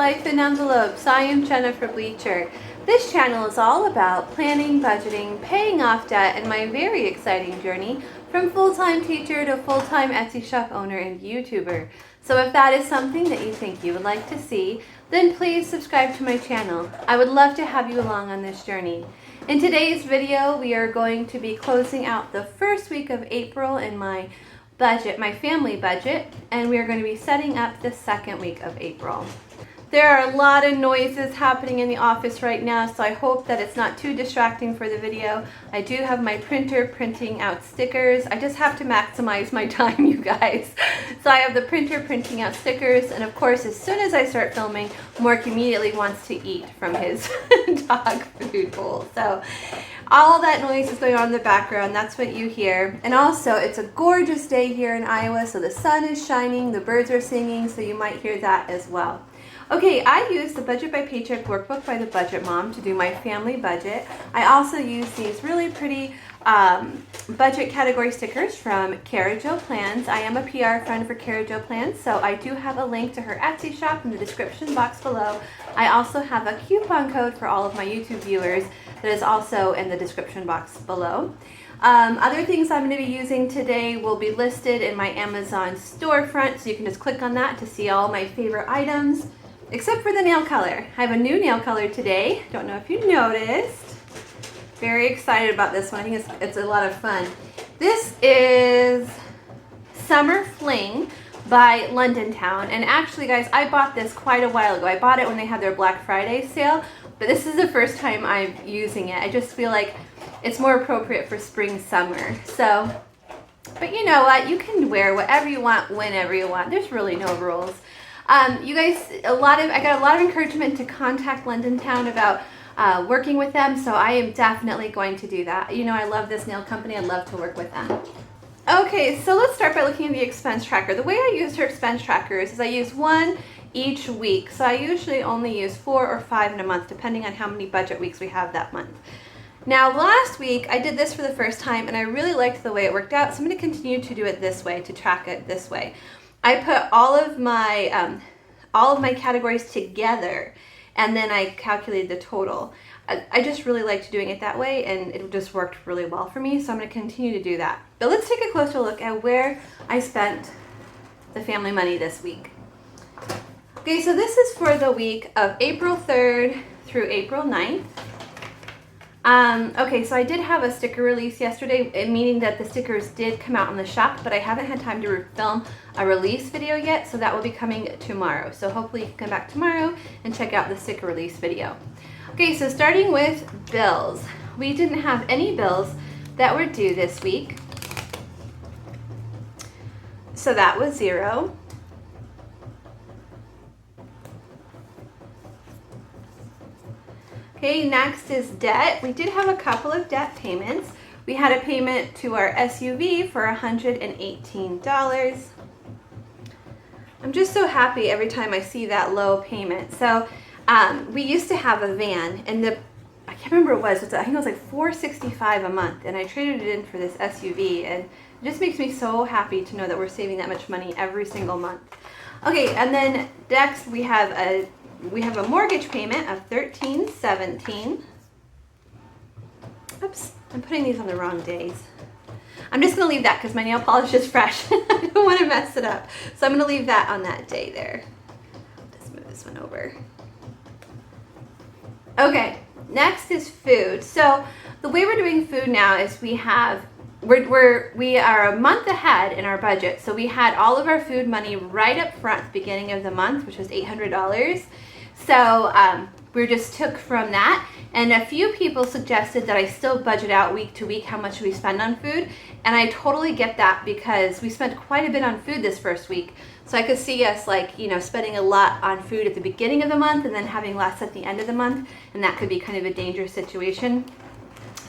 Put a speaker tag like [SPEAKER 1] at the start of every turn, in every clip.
[SPEAKER 1] Life in Envelopes. I am Jennifer Bleecher. This channel is all about planning, budgeting, paying off debt, and my very exciting journey from full-time teacher to full-time Etsy shop owner and YouTuber. So if that is something that you think you would like to see, then please subscribe to my channel. I would love to have you along on this journey. In today's video, we are going to be closing out the first week of April in my budget, my family budget, and we are going to be setting up the second week of April. There are a lot of noises happening in the office right now, so I hope that it's not too distracting for the video. I do have my printer printing out stickers. I just have to maximize my time, you guys. So I have the printer printing out stickers, and of course, as soon as I start filming, Mork immediately wants to eat from his dog food bowl. So all that noise is going on in the background. That's what you hear. And also, it's a gorgeous day here in Iowa, so the sun is shining, the birds are singing, so you might hear that as well. Okay, I use the Budget by Paycheck workbook by the Budget Mom to do my family budget. I also use these really pretty budget category stickers from Cara Jo Plans. I am a PR friend for Cara Jo Plans, so I do have a link to her Etsy shop in the description box below. I also have a coupon code for all of my YouTube viewers that is also in the description box below. Other things I'm going to be using today will be listed in my Amazon storefront, so you can just click on that to see all my favorite items. Except for the nail color. I have a new nail color today. Don't know if you noticed. Very excited about this one. I think it's a lot of fun. This is Summer Fling by London Town. And actually, guys, I bought this quite a while ago. I bought it when they had their Black Friday sale. But this is the first time I'm using it. I just feel like it's more appropriate for spring, summer. So, but you know what? You can wear whatever you want, whenever you want. There's really no rules. You guys, I got a lot of encouragement to contact London Town about working with them, so I am definitely going to do that. You know, I love this nail company. I'd love to work with them. Okay, so let's start by looking at the expense tracker. The way I use her expense trackers is I use one each week. So I usually only use 4 or 5 in a month, depending on how many budget weeks we have that month. Now, last week, I did this for the first time, and I really liked the way it worked out, so I'm going to continue to do it this way, to track it this way. I put all of my categories together, and then I calculated the total. I just really liked doing it that way, and it just worked really well for me, so I'm going to continue to do that. But let's take a closer look at where I spent the family money this week. Okay, so this is for the week of April 3rd through April 9th. Okay, so I did have a sticker release yesterday, meaning that the stickers did come out in the shop, but I haven't had time to film a release video yet, so that will be coming tomorrow. So hopefully you can come back tomorrow and check out the sticker release video. Okay, so starting with bills. We didn't have any bills that were due this week, so that was 0. Okay, next is debt. We did have a couple of debt payments. We had a payment to our SUV for $118. I'm just so happy every time I see that low payment. So we used to have a van, and I can't remember what it was. I think it was like $465 a month, and I traded it in for this SUV, and it just makes me so happy to know that we're saving that much money every single month. Okay, and then next we have a mortgage payment of $13.17. Oops, I'm putting these on the wrong days. I'm just going to leave that because my nail polish is fresh. I don't want to mess it up. So I'm going to leave that on that day there. Just move this one over. Okay, next is food. So the way we're doing food now is we are a month ahead in our budget. So we had all of our food money right up front beginning of the month, which was $800. So we just took from that, and a few people suggested that I still budget out week to week how much we spend on food, and I totally get that because we spent quite a bit on food this first week. So I could see us spending a lot on food at the beginning of the month and then having less at the end of the month, and that could be kind of a dangerous situation.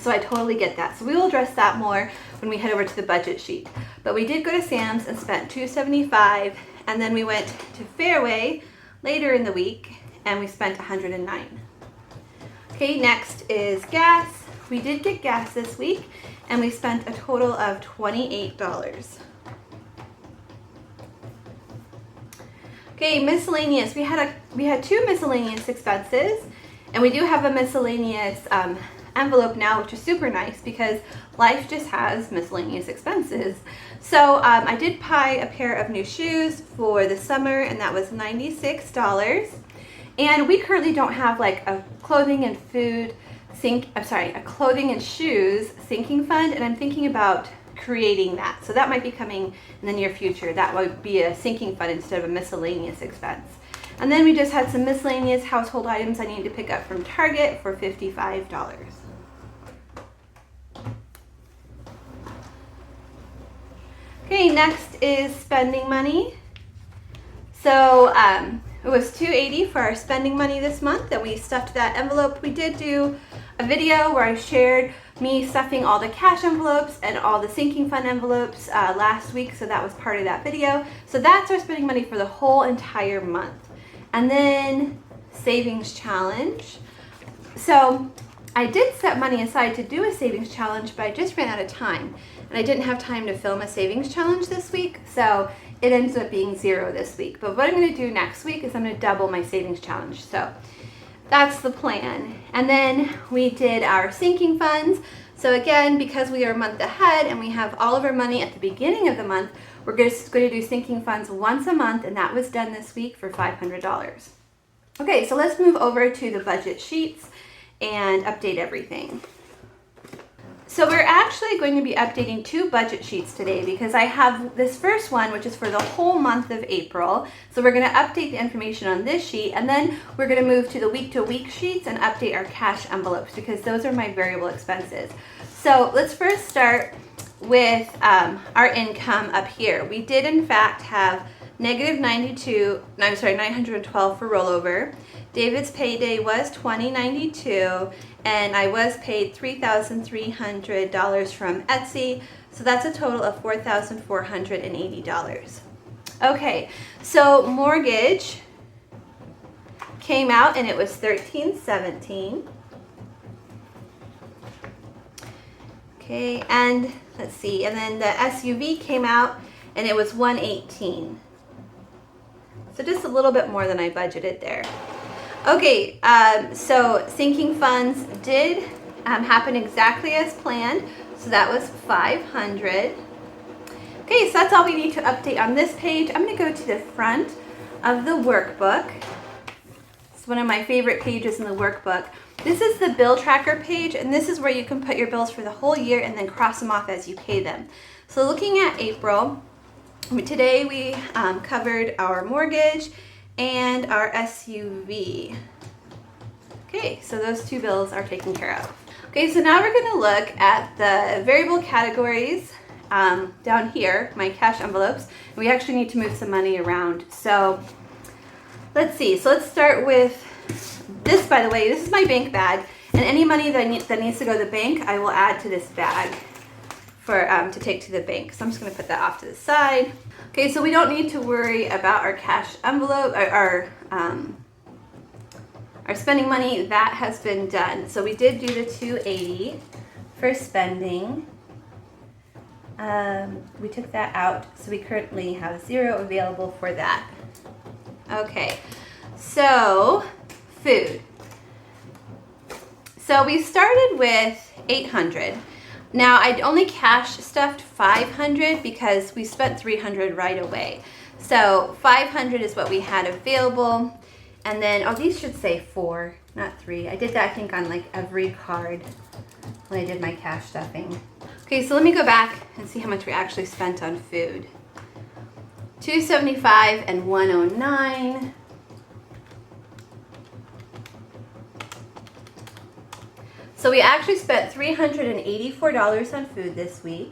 [SPEAKER 1] So I totally get that. So we will address that more when we head over to the budget sheet. But we did go to Sam's and spent $275, and then we went to Fairway later in the week, and we spent $109. Okay, next is gas. We did get gas this week, and we spent a total of $28. Okay, Okay, miscellaneous. We had two miscellaneous expenses, and we do have a miscellaneous envelope now, which is super nice because life just has miscellaneous expenses. So I did buy a pair of new shoes for the summer, and that was $96. And we currently don't have like a clothing and a clothing and shoes sinking fund, and I'm thinking about creating that. So that might be coming in the near future. That would be a sinking fund instead of a miscellaneous expense. And then we just had some miscellaneous household items I need to pick up from Target for $55. Okay, next is spending money. So it was $280 for our spending money this month, and we stuffed that envelope. We did do a video where I shared me stuffing all the cash envelopes and all the sinking fund envelopes last week, so that was part of that video. So that's our spending money for the whole entire month. And then savings challenge. So I did set money aside to do a savings challenge, but I just ran out of time. And I didn't have time to film a savings challenge this week, so it ends up being 0 this week. But what I'm going to do next week is I'm going to double my savings challenge. So that's the plan. And then we did our sinking funds. So again, because we are a month ahead and we have all of our money at the beginning of the month, we're just going to do sinking funds once a month, and that was done this week for $500. Okay, so let's move over to the budget sheets and update everything. So we're actually going to be updating 2 budget sheets today because I have this first one, which is for the whole month of April. So we're going to update the information on this sheet, and then we're going to move to the week-to-week sheets and update our cash envelopes because those are my variable expenses. So let's first start with our income up here. We did in fact have $912 for rollover. David's payday was $20.92, and I was paid $3,300 from Etsy, so that's a total of $4,480. Okay, so mortgage came out and it was $1,317. Okay, and let's see, and then the SUV came out and it was $118. So just a little bit more than I budgeted there. Okay, so sinking funds did happen exactly as planned. So that was $500. Okay, so that's all we need to update on this page. I'm going to go to the front of the workbook. It's one of my favorite pages in the workbook. This is the bill tracker page, and this is where you can put your bills for the whole year and then cross them off as you pay them. So looking at April, today we covered our mortgage and our SUV. Okay, so those 2 bills are taken care of. Okay, so now we're going to look at the variable categories down here, my cash envelopes. We actually need to move some money around. So let's see. So let's start with this, by the way. This is my bank bag, and any money that needs to go to the bank, I will add to this bag for to take to the bank. So I'm just going to put that off to the side. Okay, so we don't need to worry about our cash envelope, our spending money. That has been done. So we did do the $280 for spending. We took that out, so we currently have 0 available for that. Okay, so food. So we started with $800. Now, I'd only cash stuffed $500 because we spent $300 right away. So $500 is what we had available. And then, oh, these should say 4, not 3. I did that, I think, on like every card when I did my cash stuffing. Okay, so let me go back and see how much we actually spent on food. $275 and $109. So we actually spent $384 on food this week.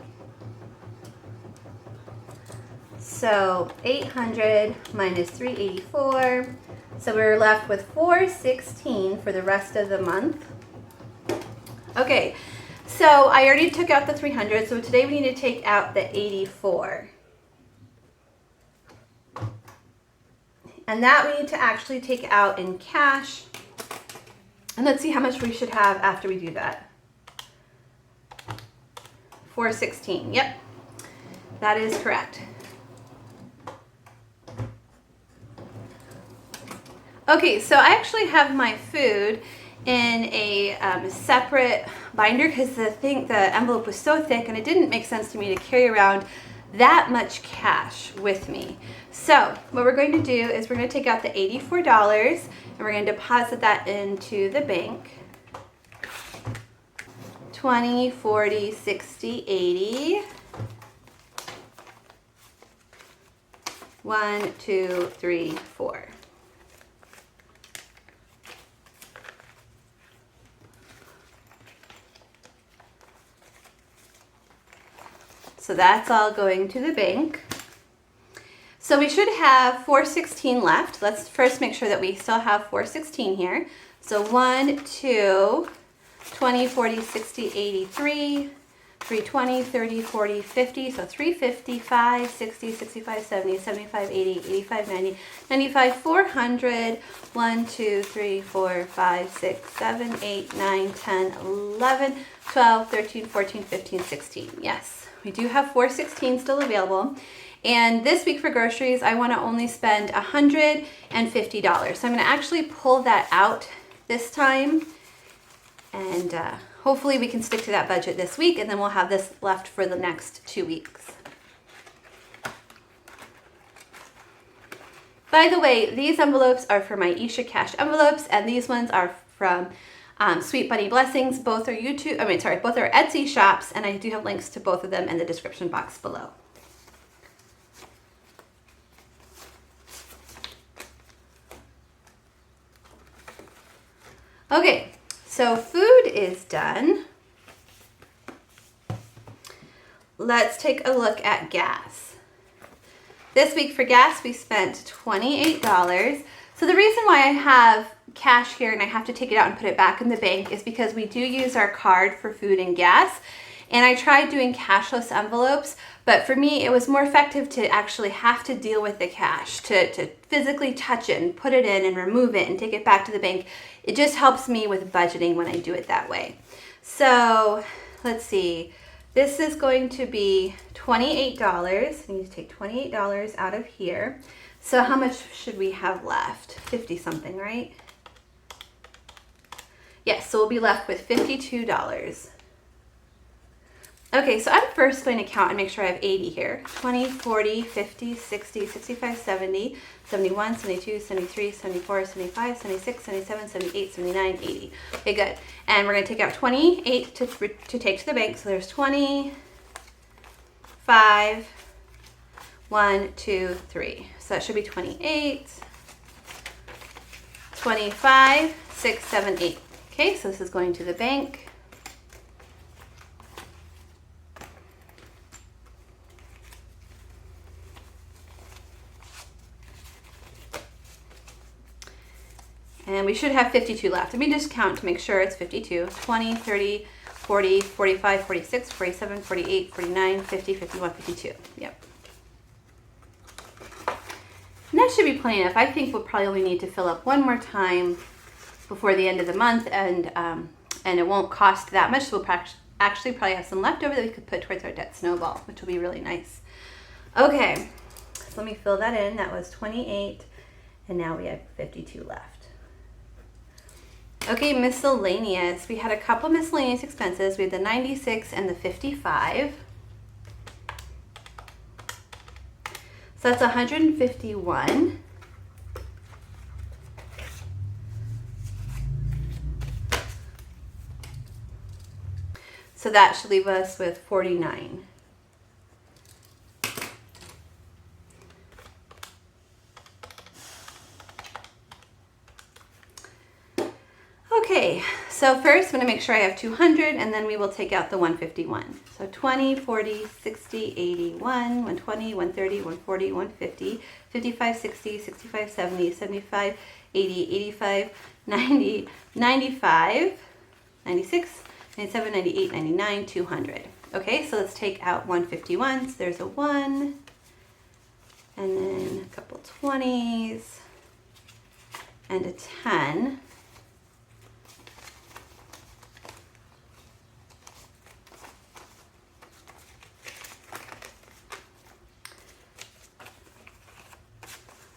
[SPEAKER 1] So 800 minus 384. So we're left with 416 for the rest of the month. Okay, so I already took out the 300, so today we need to take out the 84. And that we need to actually take out in cash. And let's see how much we should have after we do that. 416, yep, that is correct. Okay, so I actually have my food in a separate binder because the envelope was so thick and it didn't make sense to me to carry around that much cash with me. So what we're going to do is we're going to take out the $84 and we're going to deposit that into the bank. 20, 40, 60, 80. 1, 2, 3, 4. So that's all going to the bank. So we should have 416 left. Let's first make sure that we still have 416 here. So 1, 2, 20, 40, 60, 83, 320, 30, 40, 50. So 350, 5, 60, 65, 70, 75, 80, 85, 90, 95, 400. 1, 2, 3, 4, 5, 6, 7, 8, 9, 10, 11, 12, 13, 14, 15, 16. Yes. We do have 416 still available. And this week for groceries, I want to only spend $150. So I'm going to actually pull that out this time. And hopefully we can stick to that budget this week. And then we'll have this left for the next 2 weeks. By the way, these envelopes are for my Isha Cash envelopes. And these ones are from Sweet Bunny Blessings. Both are both are Etsy shops, and I do have links to both of them in the description box below. Okay, so food is done. Let's take a look at gas. This week for gas, we spent $28. So the reason why I have cash here and I have to take it out and put it back in the bank is because we do use our card for food and gas. And I tried doing cashless envelopes, but for me it was more effective to actually have to deal with the cash, to physically touch it and put it in and remove it and take it back to the bank. It just helps me with budgeting when I do it that way. So let's see, this is going to be $28. I need to take $28 out of here. So how much should we have left? 50 something, right? Yes, so we'll be left with $52. Okay, so I'm first going to count and make sure I have 80 here. 20, 40, 50, 60, 65, 70, 71, 72, 73, 74, 75, 76, 77, 78, 79, 80. Okay, good. And we're going to take out 28 to take to the bank. So there's 20, 5, 1, 2, 3. So that should be 28, 25, 6, 7, 8. Okay, so this is going to the bank. And we should have 52 left. Let me just count to make sure it's 52. 20, 30, 40, 45, 46, 47, 48, 49, 50, 51, 52. Yep. And that should be plenty enough. I think we'll probably only need to fill up one more time before the end of the month, and it won't cost that much. So we'll actually probably have some left over that we could put towards our debt snowball, which will be really nice. Okay, so let me fill that in. That was 28, and now we have 52 left. Okay, miscellaneous. We had a couple miscellaneous expenses. We had the 96 and the 55. So that's 151. So that should leave us with 49. Okay, so first I'm going to make sure I have 200, and then we will take out the 151. So 20, 40, 60, 81, 120, 130, 140, 150, 55, 60, 65, 70, 75, 80, 85, 90, 95, 96, 97, 98, 99, 200. Okay, so let's take out 151. So there's a 1, and then a couple 20s, and a 10.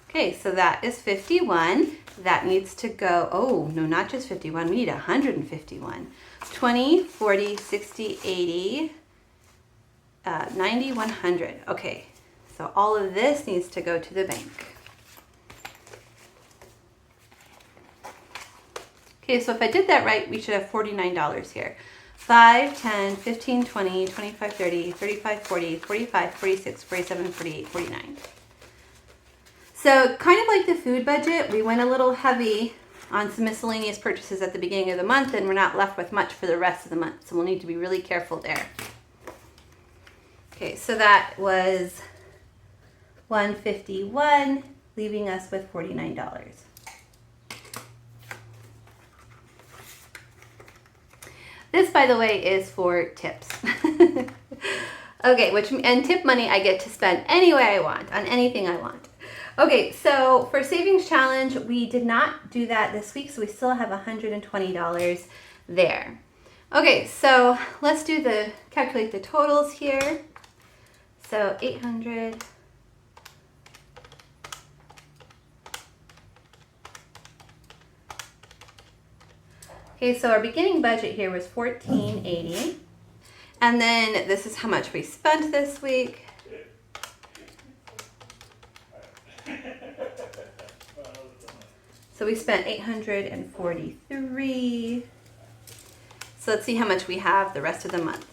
[SPEAKER 1] Okay, so that is 51. that needs to go, oh, no, not just 51, we need 151. 20, 40, 60, 80, 90, 100. Okay, so all of this needs to go to the bank. Okay, so if I did that right, we should have $49 here. 5, 10, 15, 20, 25, 30, 35, 40, 45, 46, 47, 48, 49. So kind of like the food budget, we went a little heavy on some miscellaneous purchases at the beginning of the month, and we're not left with much for the rest of the month. So we'll need to be really careful there. Okay, so that was $151, leaving us with $49. This, by the way, is for tips. Okay, and tip money I get to spend any way I want, on anything I want. Okay, so for Savings Challenge, we did not do that this week, so we still have $120 there. Okay, so let's calculate the totals here. So 800. Okay, so our beginning budget here was $14.80. And then this is how much we spent this week. So we spent $843. So let's see how much we have the rest of the month.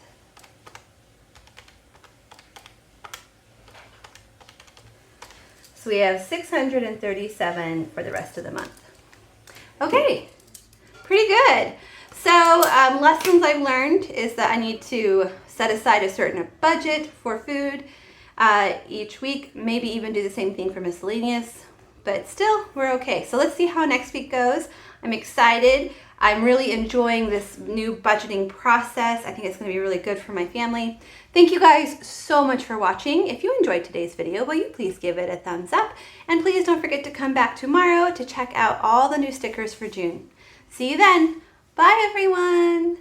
[SPEAKER 1] So we have $637 for the rest of the month. Okay, pretty good. So lessons I've learned is that I need to set aside a certain budget for food each week, maybe even do the same thing for miscellaneous, but still we're okay. So let's see how next week goes. I'm excited. I'm really enjoying this new budgeting process. I think it's going to be really good for my family. Thank you guys so much for watching. If you enjoyed today's video, will you please give it a thumbs up? And please don't forget to come back tomorrow to check out all the new stickers for June. See you then. Bye, everyone.